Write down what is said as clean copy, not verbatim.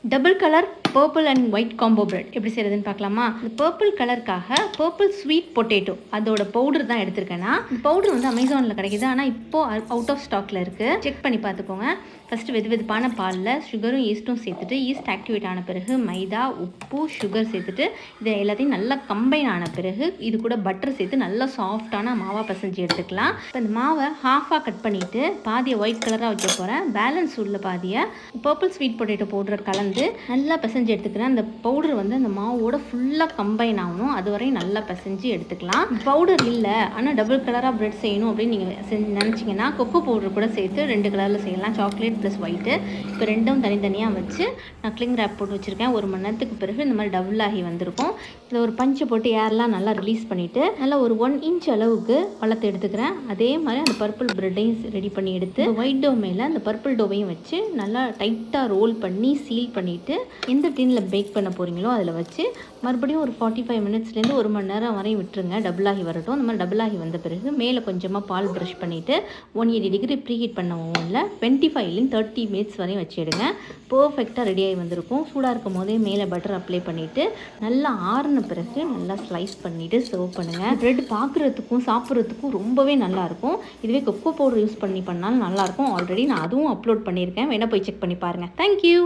Double colour purple and white combo bread எப்படி செய்கிறதுன்னு பார்க்கலாமா? இந்த பர்பிள் கலருக்காக பர்பிள் ஸ்வீட் பொட்டேட்டோ அதோட பவுடர் தான் எடுத்திருக்கேன்னா. இந்த பவுடர் வந்து அமேசானில் கிடைக்கிது, ஆனால் இப்போது அவுட் ஆஃப் ஸ்டாக்கில் இருக்குது. செக் பண்ணி பார்த்துக்கோங்க. ஃபஸ்ட்டு வெதுவெதுப்பான பாலில் சுகரும் ஈஸ்ட்டும் சேர்த்துட்டு, ஈஸ்ட் ஆக்டிவேட் ஆன பிறகு மைதா, உப்பு, சுகர் சேர்த்துட்டு இதை எல்லாத்தையும் நல்லா கம்பைன் ஆன பிறகு இது கூட பட்டர் சேர்த்து நல்லா சாஃப்டான மாவாக பசைஞ்சு எடுத்துக்கலாம். இப்போ இந்த மாவை ஹாஃபாக கட் பண்ணிவிட்டு பாதியை ஒயிட் கலராக வைக்க போகிறேன். பேலன்ஸ் உள்ள பாதியை பர்பிள் ஸ்வீட் பொட்டேட்டோ பவுடர் கலந்து நல்லா பிசைஞ்சு எடுத்துக்கிறேன். அந்த பவுடர் வந்து அந்த மாவோட ஃபுல்லாக கம்பைன் ஆகணும், அது வரையும் நல்லா பிசைஞ்சு எடுத்துக்கலாம். பவுடர் இல்லை ஆனால் டபுள் கலராக பிரெட் செய்யணும் அப்படின்னு நீங்கள் நினச்சிங்கன்னா கொக்கோ பவுடர் கூட சேர்த்து 2 கலரில் செய்யலாம், சாக்லேட் ப்ளஸ் ஒயிட்டு. இப்போ ரெண்டும் தனித்தனியாக வச்சு நான் கிளிங் ரேப் போட்டு வச்சுருக்கேன். 1 மணி நேரத்துக்கு பிறகு இந்த மாதிரி டபுள் ஆகி வந்திருக்கும். இதில் ஒரு பஞ்சை போட்டு ஏர்லாம் நல்லா ரிலீஸ் பண்ணிவிட்டு நல்லா ஒரு 1 இன்ச் அளவுக்கு வளர்த்து எடுத்துக்கிறேன். அதே மாதிரி அந்த பர்பிள் பிரெட்டையும் ரெடி பண்ணி எடுத்து ஒயிட் டோ மேலே அந்த பர்பிள் டோவையும் வச்சு நல்லா டைட்டாக ரோல் பண்ணி சீல் பண்ணிவிட்டு எந்த டின்னில் பேக் பண்ண போகிறீங்களோ அதில் வச்சு மறுபடியும் ஒரு 45 மினிட்ஸ்லேருந்து 1 மணி நேரம் வரையும் விட்டுருங்க. டபுள் ஆகி வரட்டும். அந்த மாதிரி டபுள் ஆகி வந்த பிறகு மேலே கொஞ்சமாக பால் ப்ரஷ் பண்ணிவிட்டு 180 டிகிரி ப்ரீ ஹீட் பண்ண ஓவனில் 25லேருந்து 30 மினிட்ஸ் வரையும் வச்சுடுங்க. பர்ஃபெக்டாக ரெடியாகி வந்திருக்கும். சூடாக இருக்கும் போதே மேலே பட்டர் அப்ளை பண்ணிவிட்டு நல்லா ஆறின பிறகு நல்லா ஸ்லைஸ் பண்ணிவிட்டு சர்வ் பண்ணுங்கள். ப்ரெட் பார்க்குறதுக்கும் சாப்பிட்றதுக்கும் ரொம்பவே நல்லாயிருக்கும். இதுவே கொக்கோ பவுடர் யூஸ் பண்ணாலும் நல்லாயிருக்கும். ஆல்ரெடி நான் அதுவும் அப்லோட் பண்ணியிருக்கேன், வேணால் போய் செக் பண்ணி பாருங்கள். தேங்க்யூ.